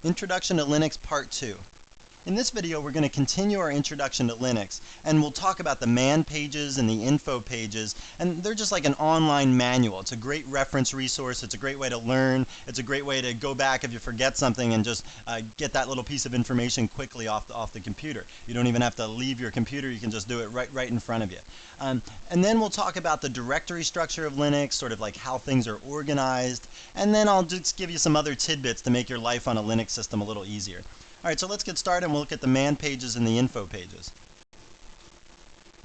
Introduction to Linux Part 2. In this video we're going to continue our introduction to Linux, and we'll talk about the man pages and the info pages, and they're just like an online manual. It's a great reference resource, it's a great way to learn, it's a great way to go back if you forget something and just get that little piece of information quickly off the computer. You don't even have to leave your computer, you can just do it right in front of you. And then we'll talk about the directory structure of Linux, sort of like how things are organized, and then I'll just give you some other tidbits to make your life on a Linux system a little easier. Alright, so let's get started and we'll look at the man pages and the info pages.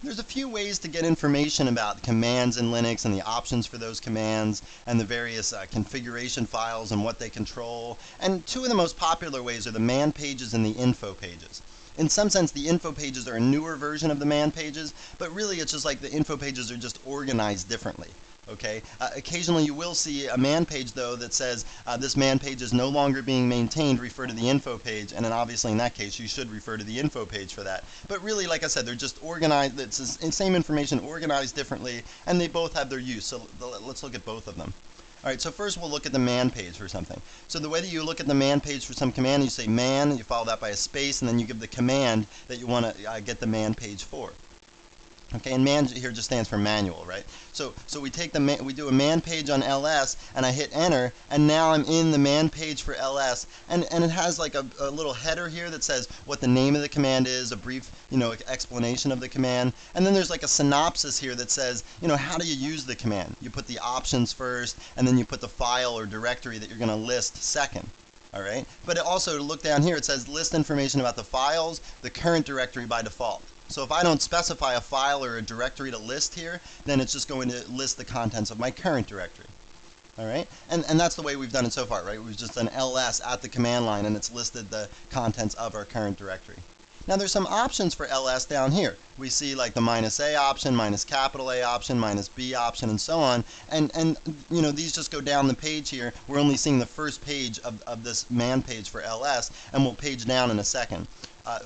There's a few ways to get information about commands in Linux and the options for those commands and the various configuration files and what they control. And two of the most popular ways are the man pages and the info pages. In some sense, the info pages are a newer version of the man pages, but really it's just like the info pages are just organized differently. Okay. Occasionally you will see a man page though that says this man page is no longer being maintained, refer to the info page, and then obviously in that case you should refer to the info page for that. But really, like I said, they're just organized, it's the same information organized differently, and they both have their use. So let's look at both of them. Alright, so first we'll look at the man page for something. So the way that you look at the man page for some command, you say man, you follow that by a space, and then you give the command that you want to get the man page for. Okay, and man here just stands for manual, right? So we take we do a man page on ls, and I hit enter, and now I'm in the man page for ls, and it has like a little header here that says what the name of the command is, a brief, explanation of the command, and then there's like a synopsis here that says, how do you use the command? You put the options first, and then you put the file or directory that you're going to list second. Alright, but it also, look down here, it says list information about the files, the current directory by default. So if I don't specify a file or a directory to list here, then it's just going to list the contents of my current directory. Alright, and that's the way we've done it so far, right? We've just done ls at the command line and it's listed the contents of our current directory. Now there's some options for ls down here. We see like the -a option, -A option, -b option, and so on. And these just go down the page here. We're only seeing the first page of this man page for ls, and we'll page down in a second.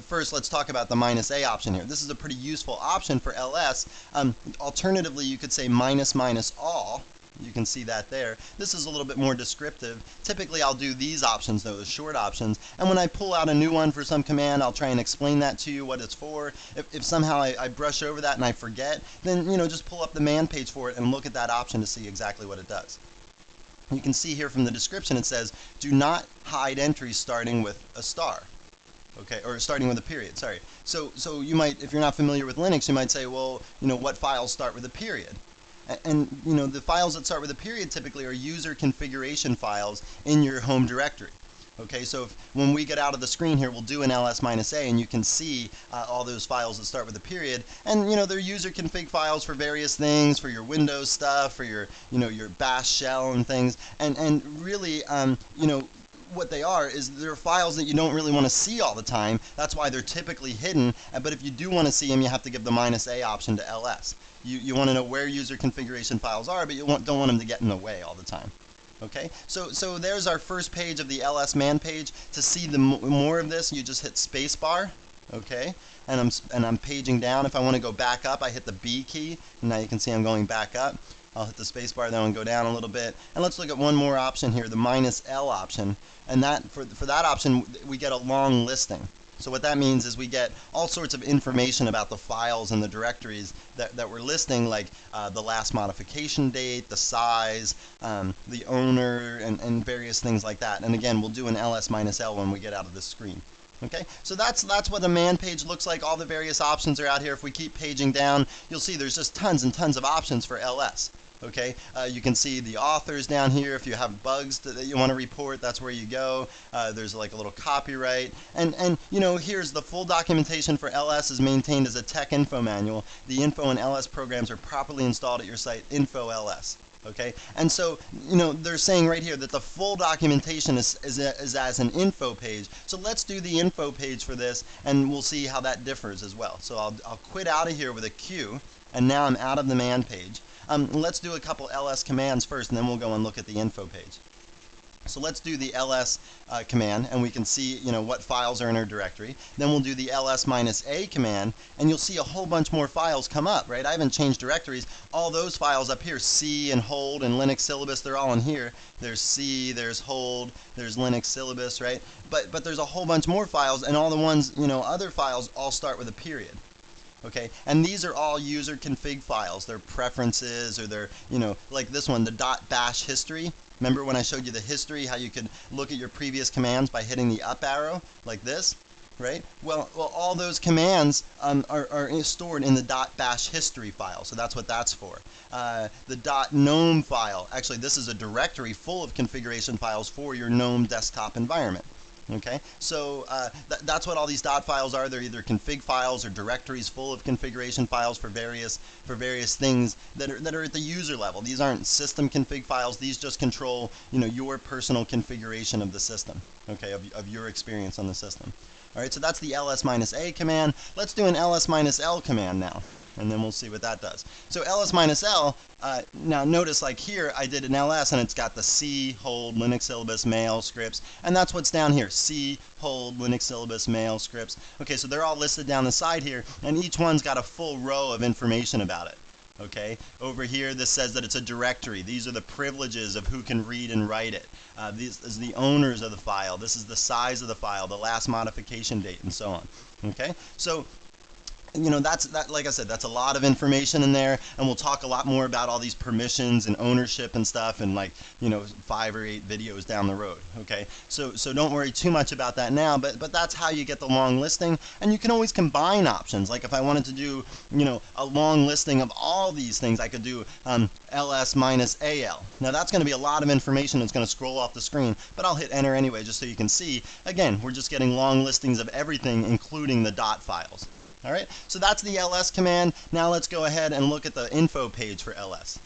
First, let's talk about the -a option here. This is a pretty useful option for ls. Alternatively, you could say --all. You can see that there. This is a little bit more descriptive. Typically, I'll do these options, though, the short options. And when I pull out a new one for some command, I'll try and explain that to you, what it's for. If somehow I brush over that and I forget, then, just pull up the man page for it and look at that option to see exactly what it does. You can see here from the description, it says, do not hide entries starting with a star. Okay, or starting with a period, sorry. So you might, if you're not familiar with Linux, you might say, well, what files start with a period? And the files that start with a period typically are user configuration files in your home directory. Okay, so when we get out of the screen here, we'll do an ls-a, and you can see all those files that start with a period. And they're user config files for various things, for your Windows stuff, for your your bash shell and things. And really, what they are is they're files that you don't really want to see all the time. That's why they're typically hidden. But if you do want to see them, you have to give the -a option to ls. You want to know where user configuration files are, but you don't want them to get in the way all the time. Okay, so there's our first page of the ls man page. To see more of this, you just hit spacebar. Okay, and I'm paging down. If I want to go back up, I hit the B key, and now you can see I'm going back up. I'll hit the spacebar there and go down a little bit. And let's look at one more option here, the -l option. And that for that option, we get a long listing. So what that means is we get all sorts of information about the files and the directories that we're listing, like the last modification date, the size, the owner, and various things like that. And again, we'll do an ls-l when we get out of this screen. Okay, so that's what the man page looks like. All the various options are out here. If we keep paging down, you'll see there's just tons and tons of options for ls. Okay, you can see the authors down here. If you have bugs that you want to report, that's where you go. There's like a little copyright, and here's the full documentation for ls is maintained as a tech info manual. The info and ls programs are properly installed at your site, info ls. Okay, and so they're saying right here that the full documentation is as an info page. So let's do the info page for this, and we'll see how that differs as well. So I'll quit out of here with a Q, and now I'm out of the man page. Let's do a couple ls commands first, and then we'll go and look at the info page. So let's do the ls command, and we can see, what files are in our directory. Then we'll do the ls-a command, and you'll see a whole bunch more files come up, right? I haven't changed directories. All those files up here, C and hold and Linux syllabus, they're all in here. There's C, there's hold, there's Linux syllabus, right? But there's a whole bunch more files, and all the ones, other files all start with a period. Okay, and these are all user config files. They're preferences, or they're, like this one, the .bash history. Remember when I showed you the history, how you could look at your previous commands by hitting the up arrow, like this, right? Well, all those commands are stored in the .bash history file, so that's what that's for. The .gnome file, actually this is a directory full of configuration files for your GNOME desktop environment. Okay, so that's what all these dot files are. They're either config files or directories full of configuration files for various things that are at the user level. These aren't system config files. These just control, your personal configuration of the system. Okay, of your experience on the system. All right, so that's the ls-a command. Let's do an ls-l command now, and then we'll see what that does. So ls-l, now notice like here I did an ls and it's got the C, hold, Linux syllabus, mail, scripts, and that's what's down here, C, hold, Linux syllabus, mail, scripts. Okay, so they're all listed down the side here, and each one's got a full row of information about it. Okay, over here this says that it's a directory. These are the privileges of who can read and write it. This is the owners of the file. This is the size of the file, the last modification date, and so on. Okay, so like I said, that's a lot of information in there, and we'll talk a lot more about all these permissions and ownership and stuff in 5 or 8 videos down the road. Okay, so don't worry too much about that now, but that's how you get the long listing, and you can always combine options. Like if I wanted to do a long listing of all these things, I could do ls-al. Now that's going to be a lot of information that's going to scroll off the screen, but I'll hit enter anyway just so you can see. Again, we're just getting long listings of everything, including the dot files. All right, so that's the ls command. Now let's go ahead and look at the info page for ls.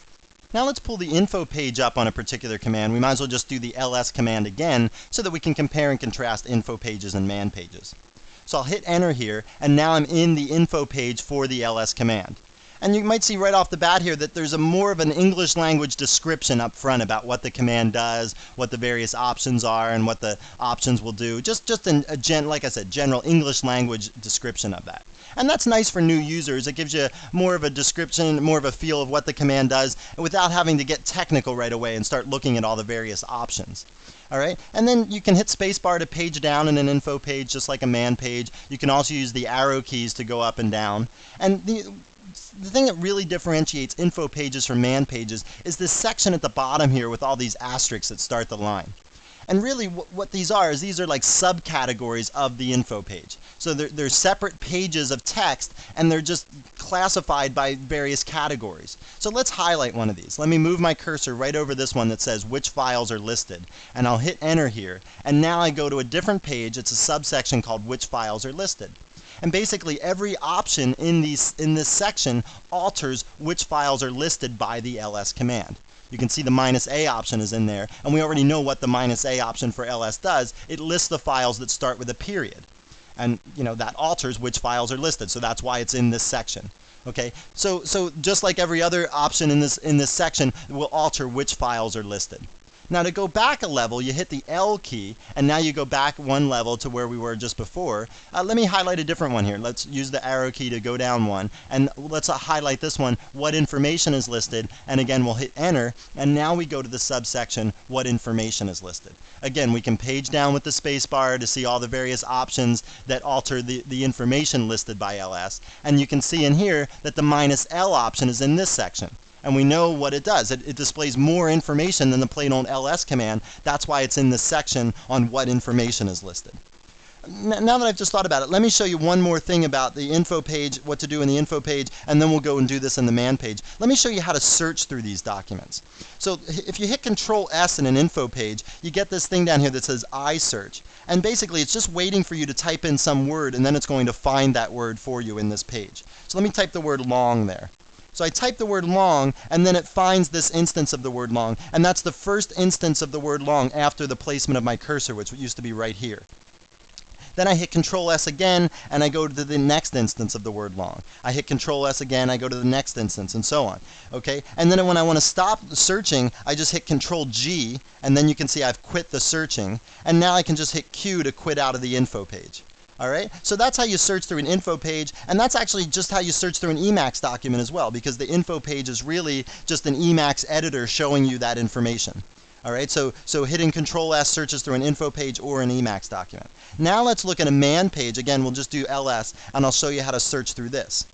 Now let's pull the info page up on a particular command. We might as well just do the ls command again so that we can compare and contrast info pages and man pages. So I'll hit enter here, and now I'm in the info page for the ls command. And you might see right off the bat here that there's more of an English language description up front about what the command does, what the various options are, and what the options will do. Just like I said, general English language description of that. And that's nice for new users. It gives you more of a description, more of a feel of what the command does, without having to get technical right away and start looking at all the various options. All right, and then you can hit spacebar to page down in an info page, just like a man page. You can also use the arrow keys to go up and down. And the thing that really differentiates info pages from man pages is this section at the bottom here with all these asterisks that start the line. And really what these are is these are like subcategories of the info page. So they're separate pages of text, and they're just classified by various categories. So let's highlight one of these. Let me move my cursor right over this one that says which files are listed, and I'll hit enter here, and now I go to a different page. It's a subsection called which files are listed. And basically every option in this section alters which files are listed by the ls command. You can see the -a option is in there, and we already know what the -a option for ls does. It lists the files that start with a period. And that alters which files are listed, so that's why it's in this section. Okay, so just like every other option in this section, it will alter which files are listed. Now to go back a level, you hit the L key, and now you go back one level to where we were just before. Let me highlight a different one here. Let's use the arrow key to go down one, and let's highlight this one, what information is listed, and again we'll hit enter, and now we go to the subsection, what information is listed. Again, we can page down with the space bar to see all the various options that alter the information listed by ls, and you can see in here that the -L option is in this section. And we know what it does. It displays more information than the plain old ls command. That's why it's in this section on what information is listed. Now that I've just thought about it, let me show you one more thing about the info page, what to do in the info page, and then we'll go and do this in the man page. Let me show you how to search through these documents. So if you hit Control S in an info page, you get this thing down here that says iSearch. And basically it's just waiting for you to type in some word, and then it's going to find that word for you in this page. So let me type the word long there. So I type the word long, and then it finds this instance of the word long, and that's the first instance of the word long after the placement of my cursor, which used to be right here. Then I hit Control S again, and I go to the next instance of the word long. I hit Control S again, I go to the next instance, and so on. Okay? And then when I want to stop searching, I just hit Control G, and then you can see I've quit the searching. And now I can just hit Q to quit out of the info page. All right, so that's how you search through an info page, and that's actually just how you search through an Emacs document as well, because the info page is really just an Emacs editor showing you that information. All right, so hitting Control S searches through an info page or an Emacs document. Now let's look at a man page. Again, we'll just do LS, and I'll show you how to search through this.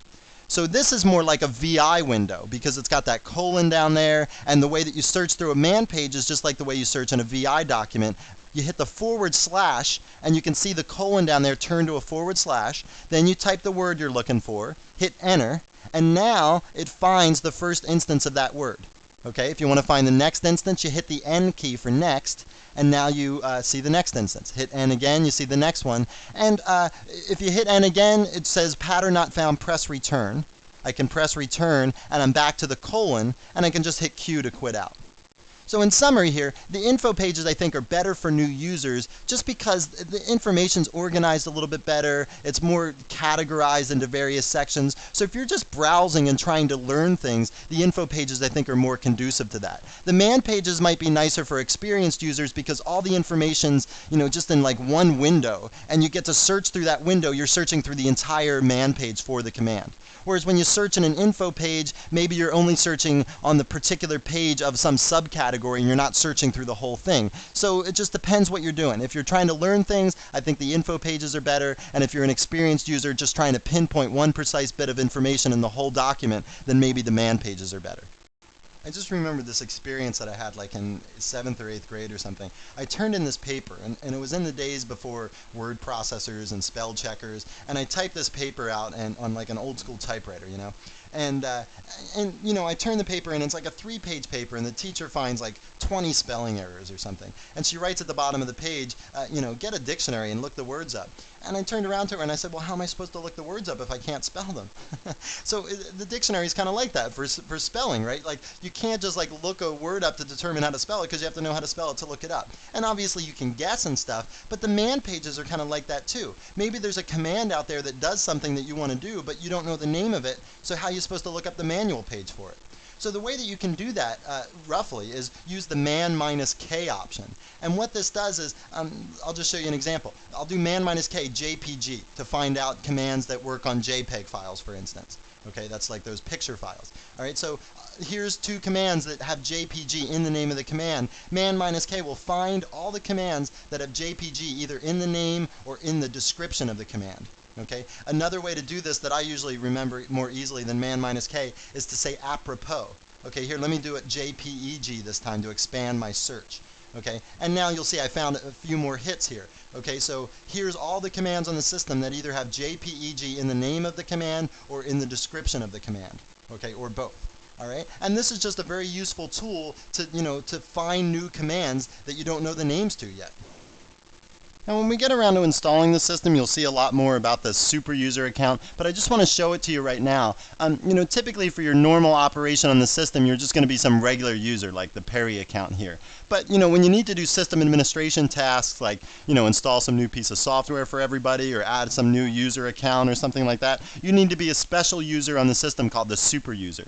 So this is more like a VI window because it's got that colon down there, and the way that you search through a man page is just like the way you search in a VI document. You hit the /, and you can see the colon down there turn to a /. Then you type the word you're looking for, hit enter, and now it finds the first instance of that word. Okay, if you want to find the next instance, you hit the N key for next, and now you see the next instance. Hit N again, you see the next one. And if you hit N again, it says pattern not found, press return. I can press return, and I'm back to the colon, and I can just hit Q to quit out. So in summary here, the info pages I think are better for new users just because the information's organized a little bit better, it's more categorized into various sections. So if you're just browsing and trying to learn things, the info pages I think are more conducive to that. The man pages might be nicer for experienced users because all the information's, just in like one window, and you get to search through that window. You're searching through the entire man page for the command. Whereas when you search in an info page, maybe you're only searching on the particular page of some subcategory and you're not searching through the whole thing. So it just depends what you're doing. If you're trying to learn things, I think the info pages are better. And if you're an experienced user just trying to pinpoint one precise bit of information in the whole document, then maybe the man pages are better. I just remember this experience that I had like in 7th or 8th grade or something. I turned in this paper, and it was in the days before word processors and spell checkers, and I typed this paper out and on like an old school typewriter, And I turn the paper in, and it's like a 3-page paper, and the teacher finds like 20 spelling errors or something. And she writes at the bottom of the page, get a dictionary and look the words up. And I turned around to her and I said, well, how am I supposed to look the words up if I can't spell them? So the dictionary is kind of like that for spelling, right? Like you can't just like look a word up to determine how to spell it because you have to know how to spell it to look it up. And obviously you can guess and stuff, but the man pages are kind of like that too. Maybe there's a command out there that does something that you want to do, but you don't know the name of it, so how are you supposed to look up the manual page for it? So the way that you can do that, roughly, is use the man-k option. And what this does is, I'll just show you an example. I'll do man-k JPG to find out commands that work on JPEG files, for instance. Okay, that's like those picture files. All right, so here's 2 commands that have JPG in the name of the command. Man-k will find all the commands that have JPG either in the name or in the description of the command. Okay? Another way to do this that I usually remember more easily than man-k is to say apropos. Okay, here, let me do it JPEG this time to expand my search. Okay, and now you'll see I found a few more hits here. Okay, so here's all the commands on the system that either have JPEG in the name of the command or in the description of the command. Okay, or both. All right, and this is just a very useful tool to, to find new commands that you don't know the names to yet. Now when we get around to installing the system, you'll see a lot more about the super user account, but I just want to show it to you right now. Typically for your normal operation on the system, you're just going to be some regular user like the Perry account here. But when you need to do system administration tasks like, install some new piece of software for everybody or add some new user account or something like that, you need to be a special user on the system called the super user.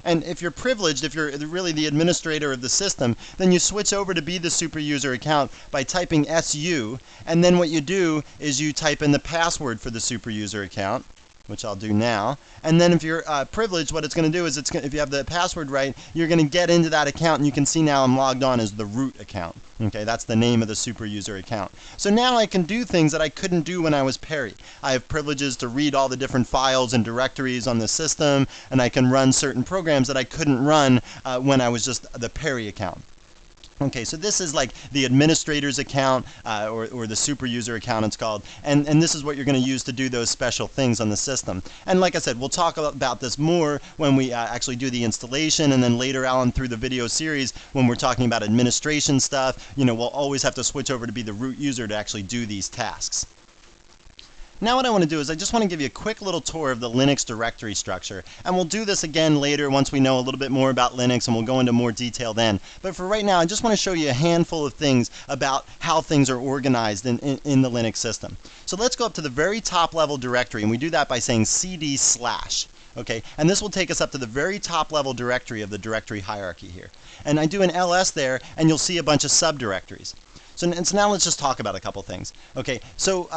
And if you're privileged, if you're really the administrator of the system, then you switch over to be the super user account by typing SU, and then what you do is you type in the password for the super user account, which I'll do now. And then if you're privileged, what it's going to do is if you have the password right, you're going to get into that account, and you can see now I'm logged on as the root account. Okay, that's the name of the super user account. So now I can do things that I couldn't do when I was Perry. I have privileges to read all the different files and directories on the system, and I can run certain programs that I couldn't run when I was just the Perry account. Okay, so this is like the administrator's account, or the super user account it's called, and this is what you're going to use to do those special things on the system. And like I said, we'll talk about this more when we actually do the installation, and then later on through the video series when we're talking about administration stuff, we'll always have to switch over to be the root user to actually do these tasks. Now what I want to do is I just want to give you a quick little tour of the Linux directory structure, and we'll do this again later once we know a little bit more about Linux, and we'll go into more detail then. But for right now, I just want to show you a handful of things about how things are organized in the Linux system. So let's go up to the very top level directory, and we do that by saying cd/. Okay, and this will take us up to the very top level directory of the directory hierarchy here. And I do an ls there, and you'll see a bunch of subdirectories. So now let's just talk about a couple things. Okay, so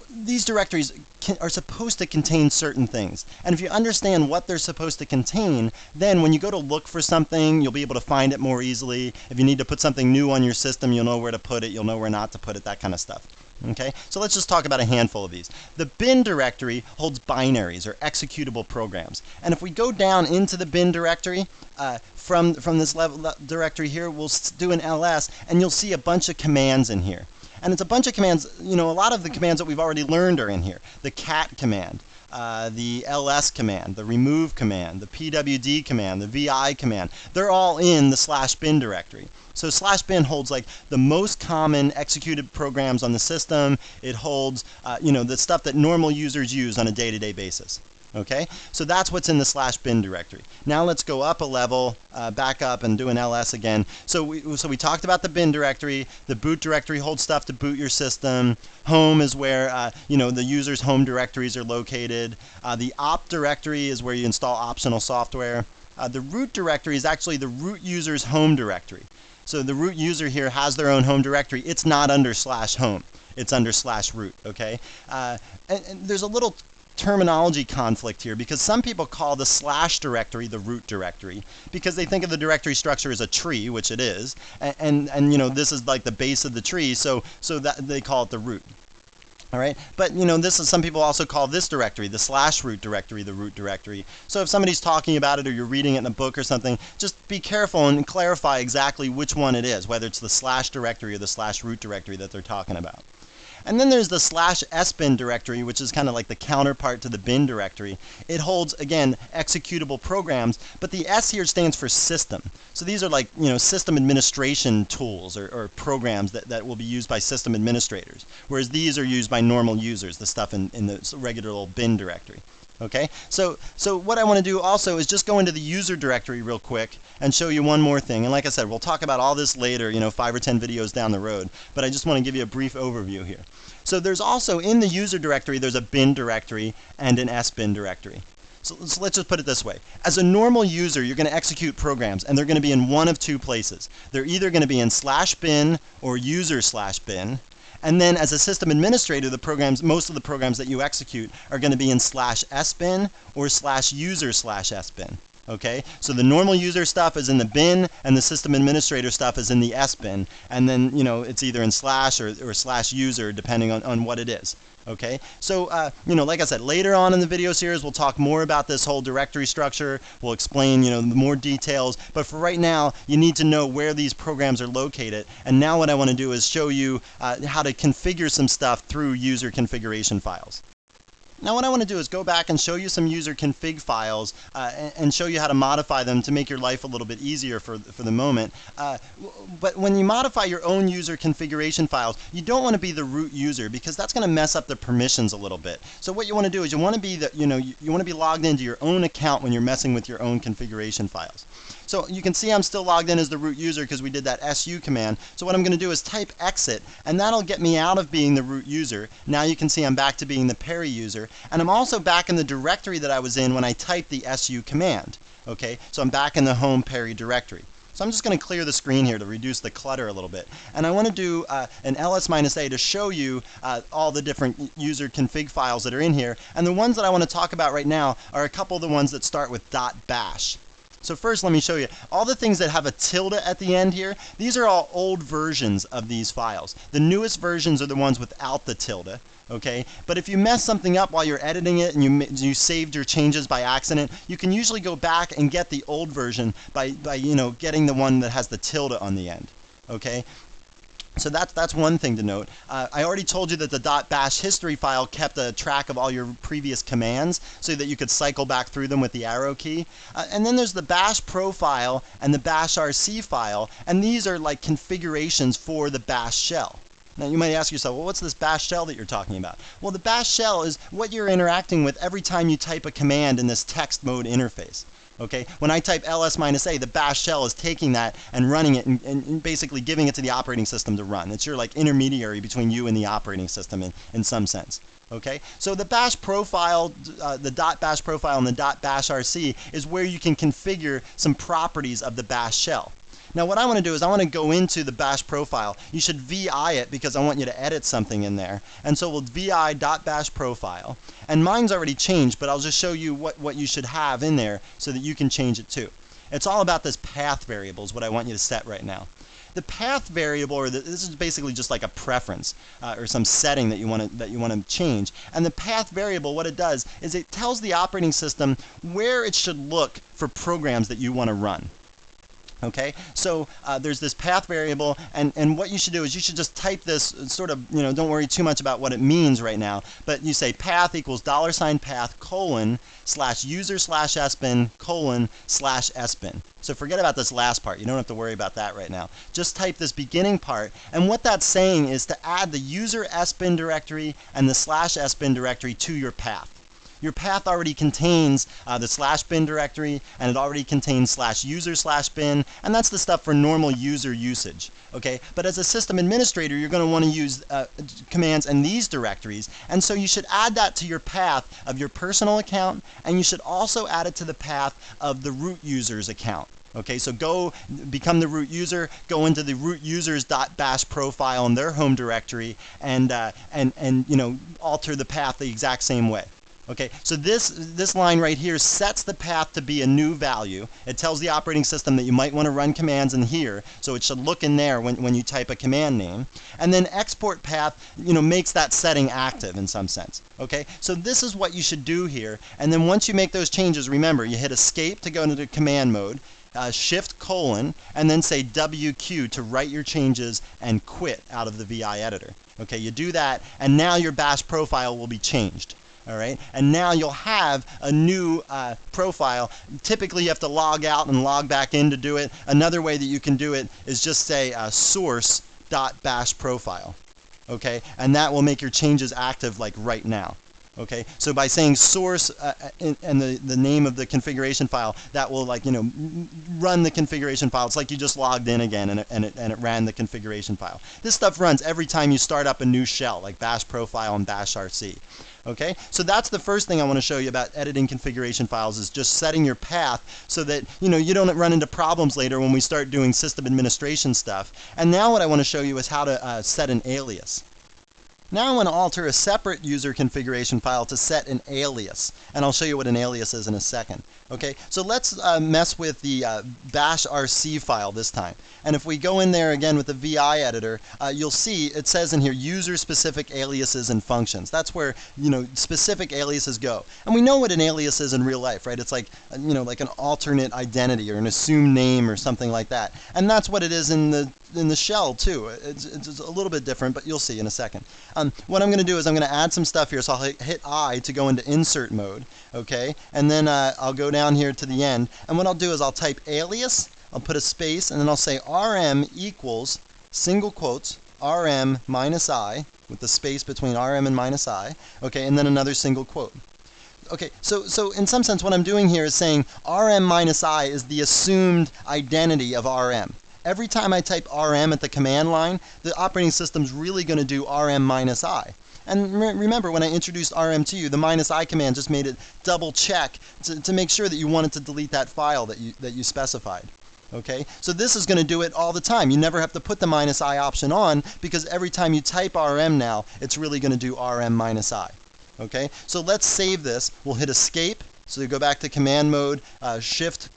these directories are supposed to contain certain things. And if you understand what they're supposed to contain, then when you go to look for something, you'll be able to find it more easily. If you need to put something new on your system, you'll know where to put it, you'll know where not to put it, that kind of stuff. Okay, so let's just talk about a handful of these. The bin directory holds binaries or executable programs. And if we go down into the bin directory, from this level directory here, we'll do an ls, and you'll see a bunch of commands in here. And it's a bunch of commands, you know, a lot of the commands that we've already learned are in here. The cat command, the ls command, the remove command, the pwd command, the vi command. They're all in the /bin directory. So /bin holds like the most common executed programs on the system. It holds, you know, the stuff that normal users use on a day-to-day basis. Okay, so that's what's in the /bin directory. Now let's go up a level, back up and do an ls again. So we talked about the bin directory. The boot directory holds stuff to boot your system. Home is where you know, the user's home directories are located. The op directory is where you install optional software. The root directory is actually the root user's home directory. So the root user here has their own home directory. It's not under /home. It's under /root. Okay, and there's a little terminology conflict here, because some people call the / directory the root directory because they think of the directory structure as a tree, which it is, and you know, this is like the base of the tree, so that they call it the root. All right, but you know, this is, some people also call this directory, the /root directory, the root directory. So if somebody's talking about it or you're reading it in a book or something, just be careful and clarify exactly which one it is, whether it's the / directory or the /root directory that they're talking about. And then there's the /sbin directory, which is kind of like the counterpart to the bin directory. It holds, again, executable programs, but the S here stands for system. So these are like, you know, system administration tools or programs that will be used by system administrators, whereas these are used by normal users, the stuff in the regular old bin directory. Okay, so what I want to do also is just go into the user directory real quick and show you one more thing. And like I said, we'll talk about all this later, you know, 5 or 10 videos down the road. But I just want to give you a brief overview here. So there's also, in the user directory, there's a bin directory and an sbin directory. So let's just put it this way. As a normal user, you're going to execute programs, and they're going to be in one of two places. They're either going to be in /bin or user/bin. And then as a system administrator, the programs, most of the programs that you execute are going to be in /sbin or /user/sbin. Okay, so the normal user stuff is in the bin, and the system administrator stuff is in the sbin. And then, you know, it's either in / or /user, depending on what it is. Okay, so you know, like I said, later on in the video series, we'll talk more about this whole directory structure. We'll explain, you know, more details. But for right now, you need to know where these programs are located. And now what I want to do is show you how to configure some stuff through user configuration files. Now what I want to do is go back and show you some user config files and show you how to modify them to make your life a little bit easier for the moment. But when you modify your own user configuration files, you don't want to be the root user, because that's going to mess up the permissions a little bit. So what you want to do is you want to be you want to be logged into your own account when you're messing with your own configuration files. So you can see I'm still logged in as the root user because we did that su command. So what I'm going to do is type exit, and that'll get me out of being the root user. Now you can see I'm back to being the Perry user, and I'm also back in the directory that I was in when I typed the su command. Okay, so I'm back in the home Perry directory. So I'm just going to clear the screen here to reduce the clutter a little bit. And I want to do an ls-a to show you all the different user config files that are in here. And the ones that I want to talk about right now are a couple of the ones that start with .bash. So first, let me show you all the things that have a tilde at the end here. These are all old versions of these files. The newest versions are the ones without the tilde. Okay, but if you mess something up while you're editing it and you saved your changes by accident, you can usually go back and get the old version by you know, getting the one that has the tilde on the end. Okay. So that's one thing to note. I already told you that the .bash history file kept a track of all your previous commands so that you could cycle back through them with the arrow key. And then there's the bash profile and the bash rc file, and these are like configurations for the bash shell. Now you might ask yourself, well, what's this bash shell that you're talking about? Well, the bash shell is what you're interacting with every time you type a command in this text mode interface. Okay, when I type ls-a, the bash shell is taking that and running it and basically giving it to the operating system to run. It's your like intermediary between you and the operating system in some sense. Okay, so the bash profile, the .bash profile and the .bash rc is where you can configure some properties of the bash shell. Now what I want to do is I want to go into the bash profile. You should VI it because I want you to edit something in there. And so we'll VI .bash profile. And mine's already changed, but I'll just show you what you should have in there so that you can change it too. It's all about this path variable is what I want you to set right now. The path variable, or this is basically just like a preference or some setting that you want to change. And the path variable, what it does is it tells the operating system where it should look for programs that you want to run. Okay, so there's this path variable, and what you should do is you should just type this sort of, don't worry too much about what it means right now, but you say path equals $path $user/sbin:/sbin. So forget about this last part. You don't have to worry about that right now. Just type this beginning part, and what that's saying is to add the user sbin directory and the /sbin directory to your path. Your path already contains the /bin directory, and it already contains /user/bin, and that's the stuff for normal user usage. Okay, but as a system administrator, you're going to want to use commands in these directories, and so you should add that to your path of your personal account, and you should also add it to the path of the root user's account. Okay, so go become the root user, go into the root users.bash profile in their home directory, and alter the path the exact same way. Okay, so this line right here sets the path to be a new value. It tells the operating system that you might want to run commands in here, so it should look in there when you type a command name. And then export path, makes that setting active in some sense. Okay, so this is what you should do here. And then once you make those changes, remember, you hit escape to go into command mode, shift : and then say WQ to write your changes and quit out of the VI editor. Okay, you do that, and now your bash profile will be changed. All right, and now you'll have a new profile. Typically, you have to log out and log back in to do it. Another way that you can do it is just say source.bash profile. Okay, and that will make your changes active like right now. Okay, so by saying source and the name of the configuration file, that will run the configuration file. It's like you just logged in again and it ran the configuration file. This stuff runs every time you start up a new shell like bash profile and bash rc. Okay, so that's the first thing I want to show you about editing configuration files is just setting your path so that you don't run into problems later when we start doing system administration stuff. And now what I want to show you is how to set an alias. Now I want to alter a separate user configuration file to set an alias, and I'll show you what an alias is in a second. Okay, so let's mess with the bash rc file this time. And if we go in there again with the VI editor, you'll see it says in here user-specific aliases and functions. That's where specific aliases go. And we know what an alias is in real life, right? It's like like an alternate identity or an assumed name or something like that. And that's what it is in the shell too. It's a little bit different, but you'll see in a second. What I'm going to do is I'm going to add some stuff here. So I'll hit I to go into insert mode. Okay, and then I'll go down here to the end, and what I'll do is I'll type alias, I'll put a space, and then I'll say rm equals single quotes rm minus I with the space between rm and minus I. Okay, and then another single quote. Okay, so in some sense what I'm doing here is saying rm minus I is the assumed identity of rm. Every time I type rm at the command line, the operating system's really going to do rm minus I. And remember, when I introduced rm to you, the minus I command just made it double check to make sure that you wanted to delete that file that you specified. Okay, so this is going to do it all the time. You never have to put the minus I option on because every time you type rm now, it's really going to do rm minus I. Okay, so let's save this. We'll hit escape. So you go back to command mode, shift :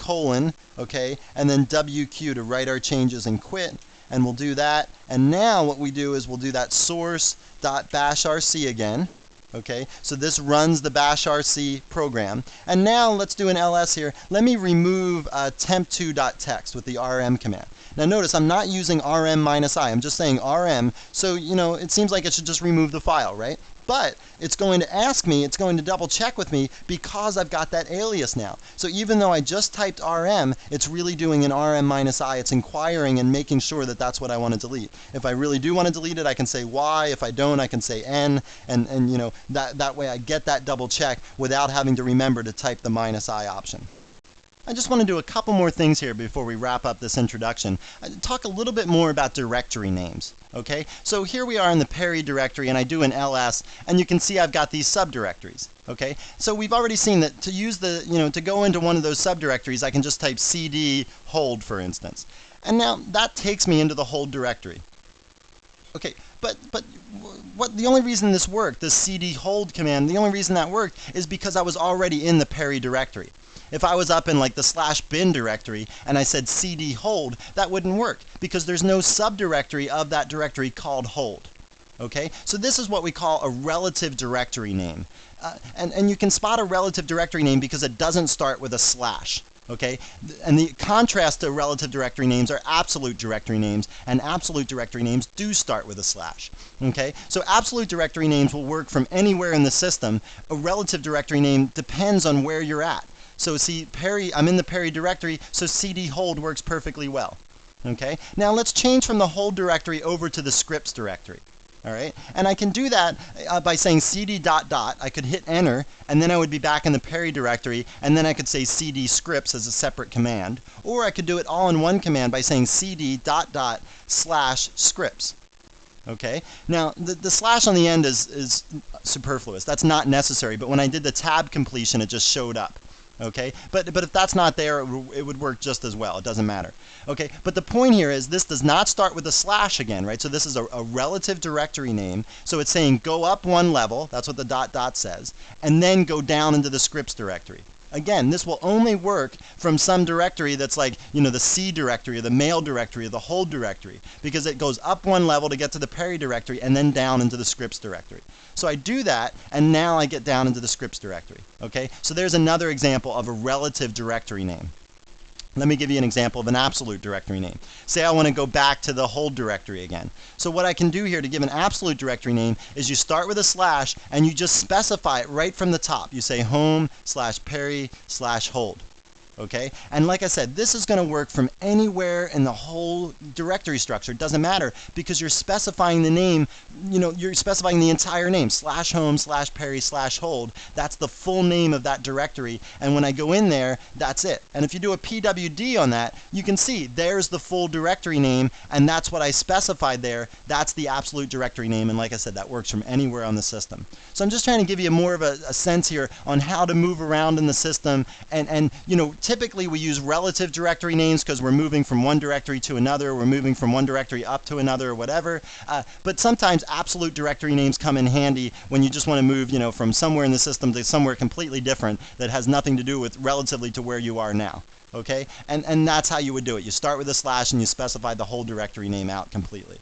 okay, and then WQ to write our changes and quit. And we'll do that. And now what we do is we'll do that source.bash rc again. Okay, so this runs the bash rc program. And now let's do an ls here. Let me remove temp2.txt with the rm command. Now notice I'm not using rm minus I. I'm just saying rm. So it seems like it should just remove the file, right? But it's going to ask me, it's going to double check with me because I've got that alias now. So even though I just typed RM, it's really doing an RM-I. It's inquiring and making sure that that's what I want to delete. If I really do want to delete it, I can say Y. If I don't, I can say N. And you know, that way I get that double check without having to remember to type the -I option. I just want to do a couple more things here before we wrap up this introduction. Talk a little bit more about directory names. Okay, so here we are in the Perry directory, and I do an ls, and you can see I've got these subdirectories. Okay, so we've already seen that to use the, to go into one of those subdirectories, I can just type cd hold, for instance. And now that takes me into the hold directory. Okay, but the only reason this worked, this cd hold command, the only reason that worked is because I was already in the Perry directory. If I was up in like the /bin directory and I said cd hold, that wouldn't work because there's no subdirectory of that directory called hold. Okay, so this is what we call a relative directory name. And you can spot a relative directory name because it doesn't start with a slash. Okay, and the contrast to relative directory names are absolute directory names, and absolute directory names do start with a slash. Okay, so absolute directory names will work from anywhere in the system. A relative directory name depends on where you're at. So see, Perry, I'm in the Perry directory, so cd hold works perfectly well. Okay, now let's change from the hold directory over to the scripts directory. All right, and I can do that by saying cd ... I could hit enter, and then I would be back in the Perry directory, and then I could say cd scripts as a separate command, or I could do it all in one command by saying cd ... /scripts. Okay, now the slash on the end is superfluous. That's not necessary, but when I did the tab completion, it just showed up. Okay, but if that's not there, it would work just as well. It doesn't matter. Okay, but the point here is this does not start with a slash again, right? So this is a relative directory name. So it's saying go up one level, that's what the ... says, and then go down into the scripts directory. Again, this will only work from some directory that's like, the C directory, or the mail directory, or the hold directory, because it goes up one level to get to the Perry directory and then down into the scripts directory. So I do that, and now I get down into the scripts directory. Okay, so there's another example of a relative directory name. Let me give you an example of an absolute directory name. Say I want to go back to the hold directory again. So what I can do here to give an absolute directory name is you start with a slash and you just specify it right from the top. You say home/Perry/hold. Okay, and like I said, this is going to work from anywhere in the whole directory structure. It doesn't matter because you're specifying the name, you're specifying the entire name, /home/Perry/hold. That's the full name of that directory, and when I go in there, that's it. And if you do a PWD on that, you can see there's the full directory name, and that's what I specified there. That's the absolute directory name, and like I said, that works from anywhere on the system. So I'm just trying to give you more of a sense here on how to move around in the system, and typically we use relative directory names because we're moving from one directory to another, we're moving from one directory up to another, or whatever. But sometimes absolute directory names come in handy when you just want to move, from somewhere in the system to somewhere completely different that has nothing to do with relatively to where you are now. Okay? And that's how you would do it. You start with a slash and you specify the whole directory name out completely.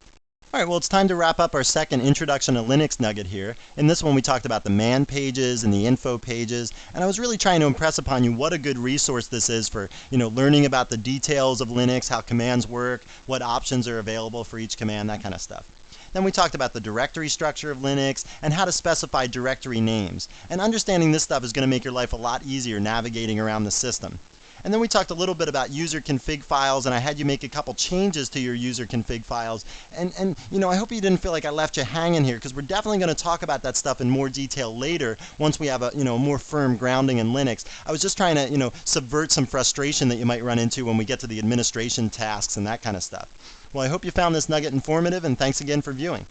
Alright, well, it's time to wrap up our second Introduction to Linux nugget here. In this one we talked about the man pages and the info pages, and I was really trying to impress upon you what a good resource this is for, learning about the details of Linux, how commands work, what options are available for each command, that kind of stuff. Then we talked about the directory structure of Linux and how to specify directory names. And understanding this stuff is going to make your life a lot easier navigating around the system. And then we talked a little bit about user config files, and I had you make a couple changes to your user config files. And I hope you didn't feel like I left you hanging here, because we're definitely going to talk about that stuff in more detail later once we have a more firm grounding in Linux. I was just trying to subvert some frustration that you might run into when we get to the administration tasks and that kind of stuff. Well, I hope you found this nugget informative, and thanks again for viewing.